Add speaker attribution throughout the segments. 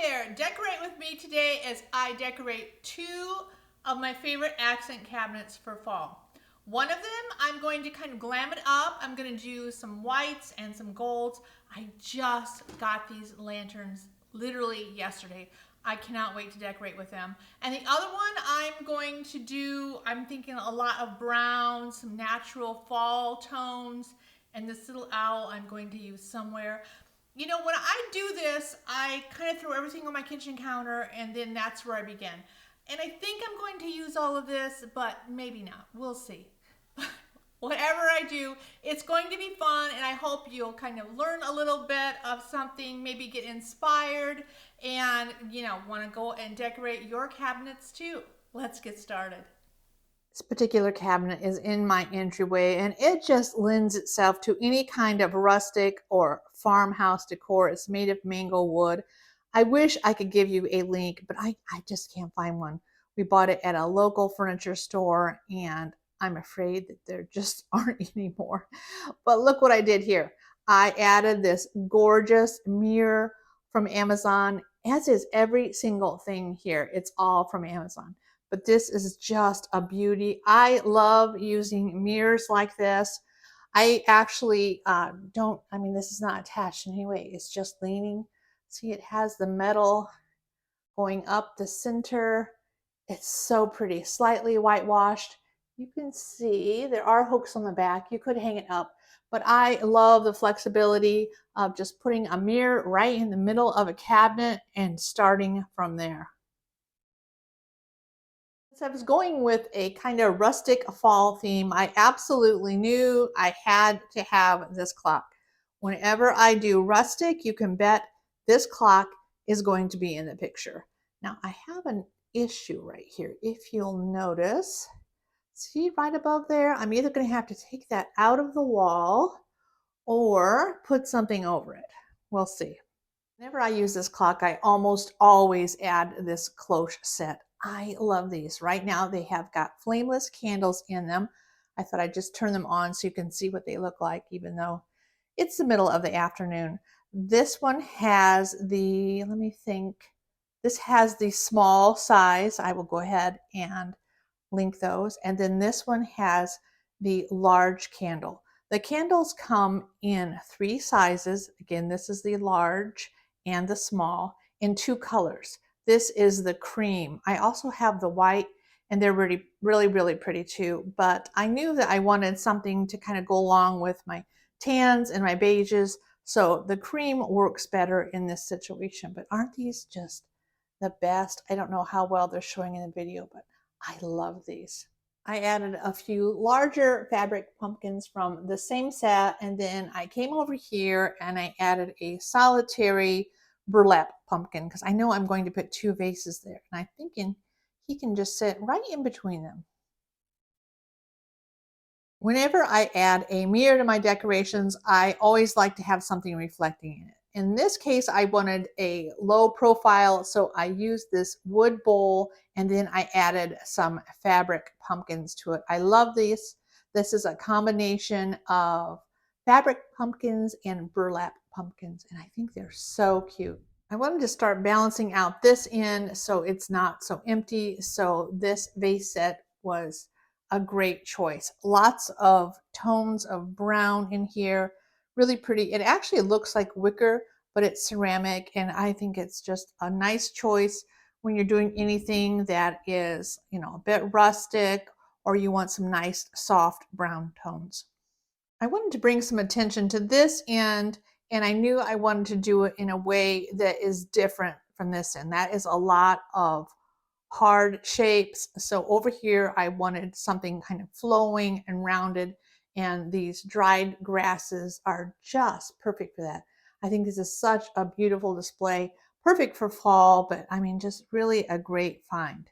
Speaker 1: there, decorate with me today as I decorate two of my favorite accent cabinets for fall. One of them, I'm going to kind of glam it up. I'm going to do some whites and some golds. I just got these lanterns literally yesterday. I cannot wait to decorate with them. And the other one I'm going to do, I'm thinking a lot of brown, some natural fall tones, and this little owl I'm going to use somewhere. You know, when I do this, I kind of throw everything on my kitchen counter and then that's where I begin. And I think I'm going to use all of this, but maybe not. We'll see. Whatever I do, it's going to be fun, and I hope you'll kind of learn a little bit of something, maybe get inspired, and, you know, want to go and decorate your cabinets too. Let's get started.
Speaker 2: This particular cabinet is in my entryway and it just lends itself to any kind of rustic or farmhouse decor. It's made of mango wood. I wish I could give you a link, but I just can't find one. We bought it at a local furniture store and I'm afraid that there just aren't any more. But look what I did here. I added this gorgeous mirror from Amazon, as is every single thing here. It's all from Amazon, but this is just a beauty. I love using mirrors like this. I actually this is not attached in any way. It's just leaning. See, it has the metal going up the center. It's so pretty, slightly whitewashed. You can see there are hooks on the back. You could hang it up, but I love the flexibility of just putting a mirror right in the middle of a cabinet and starting from there. I was going with a kind of rustic fall theme. I absolutely knew I had to have this clock. Whenever I do rustic, you can bet this clock is going to be in the picture. Now I have an issue right here. If you'll notice, see right above there, I'm either going to have to take that out of the wall or put something over it. We'll see. Whenever I use this clock, I almost always add this cloche set. I love these. Right now they have got flameless candles in them. I thought I'd just turn them on so you can see what they look like, even though it's the middle of the afternoon. This one has the, let me think, this has the small size. I will go ahead and link those. And then this one has the large candle. The candles come in 3 sizes. Again, this is the large and the small in 2 colors. This is the cream. I also have the white, and they're really pretty too. But I knew that I wanted something to kind of go along with my tans and my beiges. So the cream works better in this situation. But aren't these just the best? I don't know how well they're showing in the video, but I love these. I added a few larger fabric pumpkins from the same set, and then I came over here and I added a solitary burlap pumpkin because I know I'm going to put 2 vases there, and I'm thinking he can just sit right in between them. Whenever I add a mirror to my decorations, I always like to have something reflecting in it. In this case, I wanted a low profile, so I used this wood bowl and then I added some fabric pumpkins to it. I love these. This is a combination of fabric pumpkins and burlap pumpkins, and I think they're so cute. I wanted to start balancing out this end so it's not so empty, so this vase set was a great choice. Lots of tones of brown in here, really pretty. It actually looks like wicker, but it's ceramic, and I think it's just a nice choice when you're doing anything that is, you know, a bit rustic or you want some nice soft brown tones. I wanted to bring some attention to this end, and I knew I wanted to do it in a way that is different from this end. That is a lot of hard shapes. So over here, I wanted something kind of flowing and rounded, and these dried grasses are just perfect for that. I think this is such a beautiful display, perfect for fall, but I mean, just really a great find.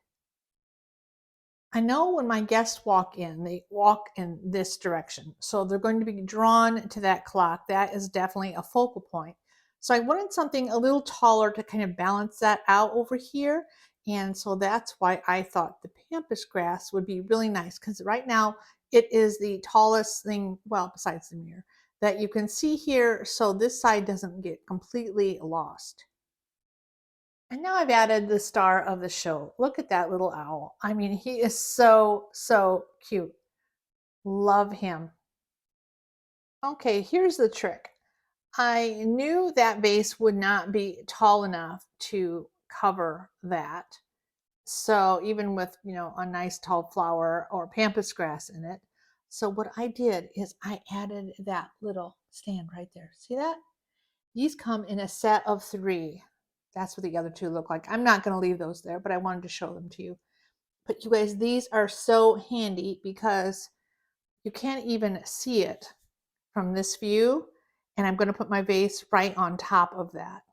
Speaker 2: I know when my guests walk in, they walk in this direction. So they're going to be drawn to that clock. That is definitely a focal point. So I wanted something a little taller to kind of balance that out over here. And so that's why I thought the pampas grass would be really nice, because right now it is the tallest thing, well, besides the mirror, that you can see here. So this side doesn't get completely lost. And now I've added the star of the show. Look at that little owl. I mean, he is so, so cute. Love him. Okay, here's the trick. I knew that vase would not be tall enough to cover that. So even with, a nice tall flower or pampas grass in it. So what I did is I added that little stand right there. See that? These come in a set of 3. That's what the other 2 look like. I'm not going to leave those there, but I wanted to show them to you. But you guys, these are so handy because you can't even see it from this view. And I'm going to put my vase right on top of that.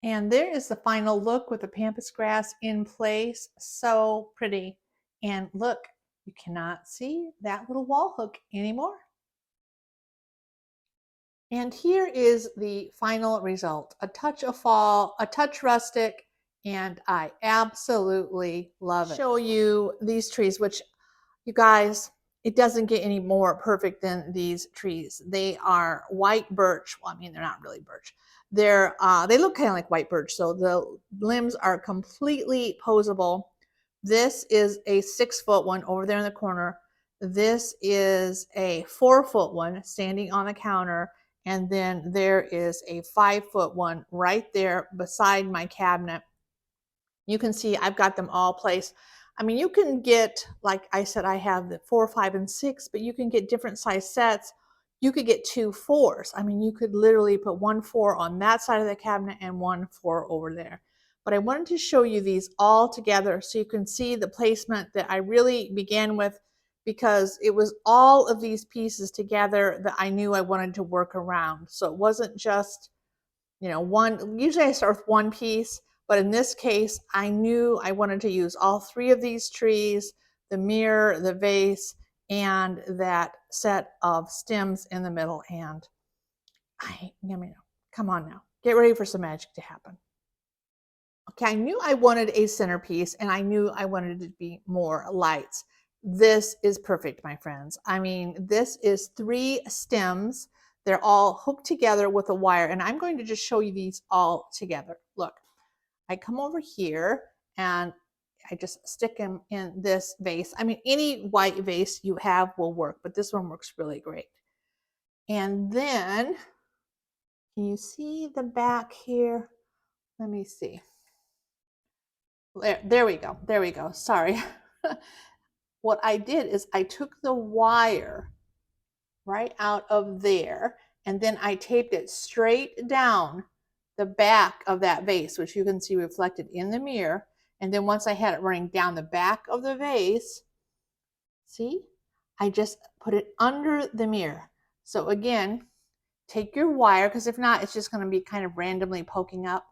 Speaker 2: And there is the final look with the pampas grass in place. So pretty. And look, you cannot see that little wall hook anymore. And here is the final result. A touch of fall, a touch rustic, and I absolutely love it. Show you these trees, which you guys, it doesn't get any more perfect than these trees. They are white birch. Well, I mean, they're not really birch. They look kind of like white birch. So the limbs are completely posable. This is a 6-foot one over there in the corner. This is a 4-foot one standing on the counter. And then there is a 5-foot one right there beside my cabinet. You can see I've got them all placed. I mean, you can get, like I said, I have the 4, 5, and 6, but you can get different size sets. You could get 2 4s. I mean, you could literally put 1 4 on that side of the cabinet and 1 4 over there. But I wanted to show you these all together so you can see the placement that I really began with, because it was all of these pieces together that I knew I wanted to work around. So it wasn't just, one. Usually I start with one piece, but in this case, I knew I wanted to use all 3 of these trees, the mirror, the vase, and that set of stems in the middle. And come on now, get ready for some magic to happen. Okay, I knew I wanted a centerpiece, and I knew I wanted it to be more lights. This is perfect, my friends. I mean, this is 3 stems. They're all hooked together with a wire, and I'm going to just show you these all together. Look, I come over here and I just stick them in this vase. I mean, any white vase you have will work, but this one works really great. And then, can you see the back here? Let me see. There we go. There we go. Sorry. What I did is I took the wire right out of there, and then I taped it straight down the back of that vase, which you can see reflected in the mirror. And then once I had it running down the back of the vase, see, I just put it under the mirror. So again, take your wire, because if not, it's just going to be kind of randomly poking up.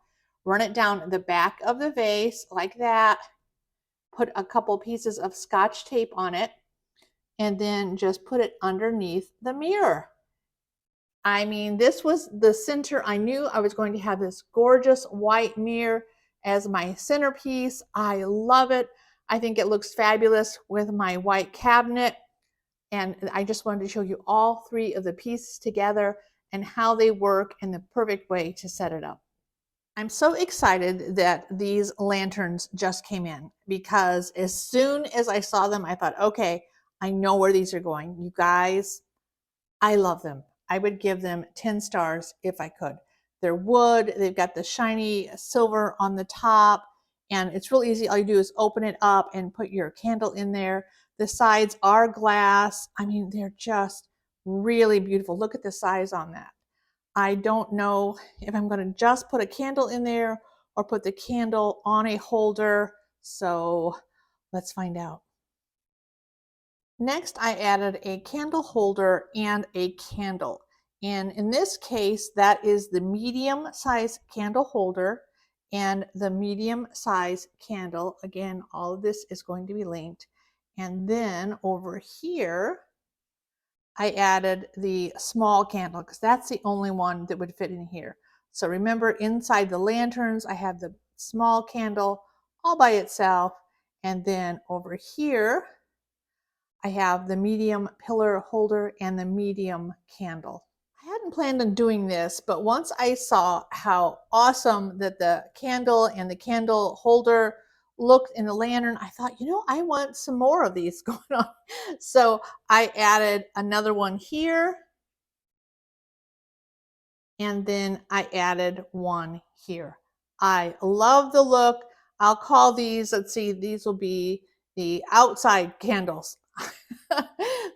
Speaker 2: Run it down the back of the vase like that. Put a couple pieces of Scotch tape on it, and then just put it underneath the mirror. I mean, this was the center. I knew I was going to have this gorgeous white mirror as my centerpiece. I love it. I think it looks fabulous with my white cabinet. And I just wanted to show you all 3 of the pieces together and how they work and the perfect way to set it up. I'm so excited that these lanterns just came in, because as soon as I saw them, I thought, okay, I know where these are going. You guys, I love them. I would give them 10 stars if I could. They're wood. They've got the shiny silver on the top, and it's real easy. All you do is open it up and put your candle in there. The sides are glass. I mean, they're just really beautiful. Look at the size on that. I don't know if I'm going to just put a candle in there or put the candle on a holder. So let's find out. Next, I added a candle holder and a candle. And in this case, that is the medium size candle holder and the medium size candle. Again, all of this is going to be linked. And then over here, I added the small candle, because that's the only one that would fit in here. So remember, inside the lanterns, I have the small candle all by itself. And then over here, I have the medium pillar holder and the medium candle. I had hadn't planned on doing this, but once I saw how awesome that the candle and the candle holder looked in the lantern, I thought, you know, I want some more of these going on. So I added another one here, and then I added one here. I love the look. I'll call these, let's see, these will be the outside candles.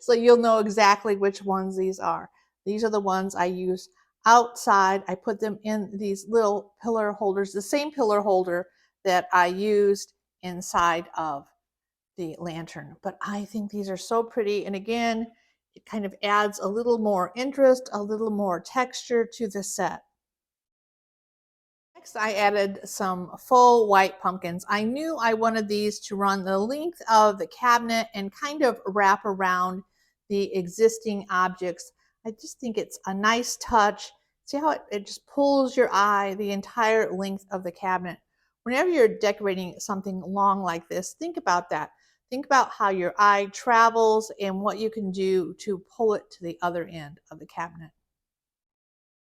Speaker 2: So you'll know exactly which ones these are. These are the ones I use outside. I put them in these little pillar holders, the same pillar holder that I used inside of the lantern. But I think these are so pretty. And again, it kind of adds a little more interest, a little more texture to the set. Next, I added some full white pumpkins. I knew I wanted these to run the length of the cabinet and kind of wrap around the existing objects. I just think it's a nice touch. See how it just pulls your eye the entire length of the cabinet. Whenever you're decorating something long like this, think about that. Think about how your eye travels and what you can do to pull it to the other end of the cabinet.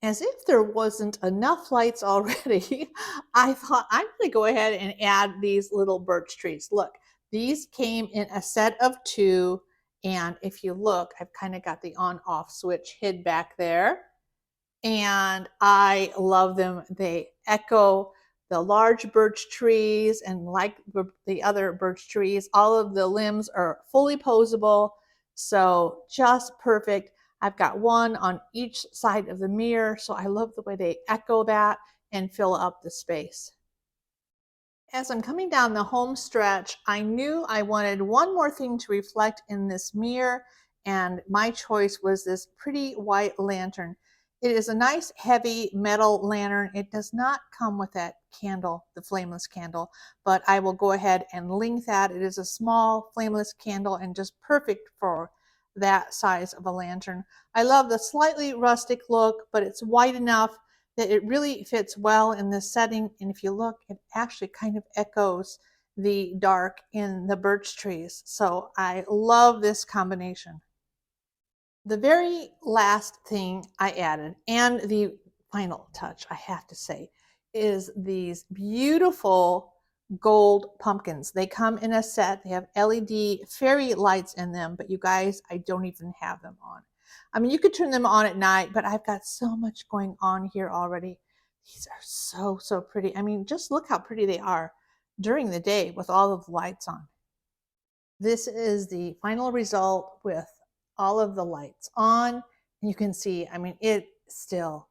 Speaker 2: As if there wasn't enough lights already, I thought I'm going to go ahead and add these little birch trees. Look, these came in a set of 2, and if you look, I've kind of got the on-off switch hid back there, and I love them. They echo the large birch trees, and like the other birch trees, all of the limbs are fully posable, so just perfect. I've got one on each side of the mirror, so I love the way they echo that and fill up the space. As I'm coming down the home stretch, I knew I wanted one more thing to reflect in this mirror, and my choice was this pretty white lantern. It is a nice heavy metal lantern. It does not come with that candle, the flameless candle, but I will go ahead and link that. It is a small flameless candle and just perfect for that size of a lantern. I love the slightly rustic look, but it's white enough that it really fits well in this setting. And if you look, it actually kind of echoes the dark in the birch trees. So I love this combination. The very last thing I added, and the final touch, I have to say, is these beautiful gold pumpkins. They come in a set. They have LED fairy lights in them, but you guys, I don't even have them on. I mean, you could turn them on at night, but I've got so much going on here already. These are so, so pretty. I mean, just look how pretty they are during the day with all of the lights on. This is the final result with all of the lights on. You can see, I mean, it's still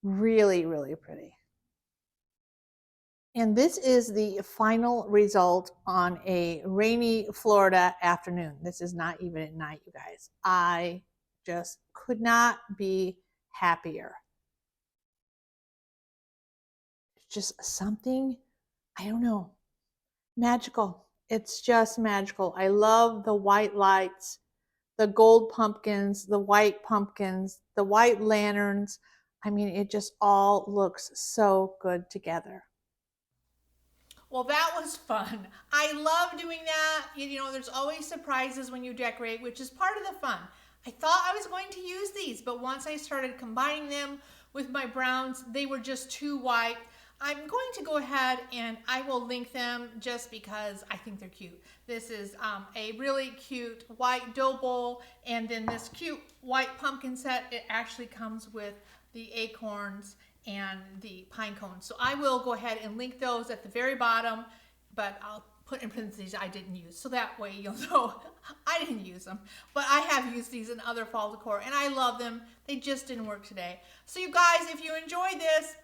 Speaker 2: really, really pretty. And this is the final result on a rainy Florida afternoon. This is not even at night, you guys. I just could not be happier. Just something, I don't know, magical. It's just magical. I love the white lights, the gold pumpkins, the white lanterns. I mean, it just all looks so good together.
Speaker 1: Well, that was fun. I love doing that. You know, there's always surprises when you decorate, which is part of the fun. I thought I was going to use these, but once I started combining them with my browns, they were just too white. I'm going to go ahead and I will link them just because I think they're cute. This is a really cute white dough bowl, and then this cute white pumpkin set. It actually comes with the acorns and the pine cones. So I will go ahead and link those at the very bottom, but I'll put in parentheses I didn't use. So that way you'll know I didn't use them. But I have used these in other fall decor and I love them. They just didn't work today. So you guys, if you enjoyed this,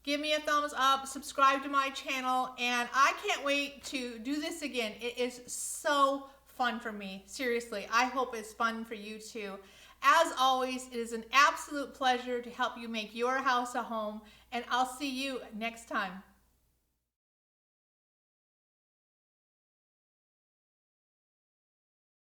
Speaker 1: give me a thumbs up, subscribe to my channel, and I can't wait to do this again. It is so fun for me. Seriously, I hope it's fun for you too. As always, it is an absolute pleasure to help you make your house a home, and I'll see you next time.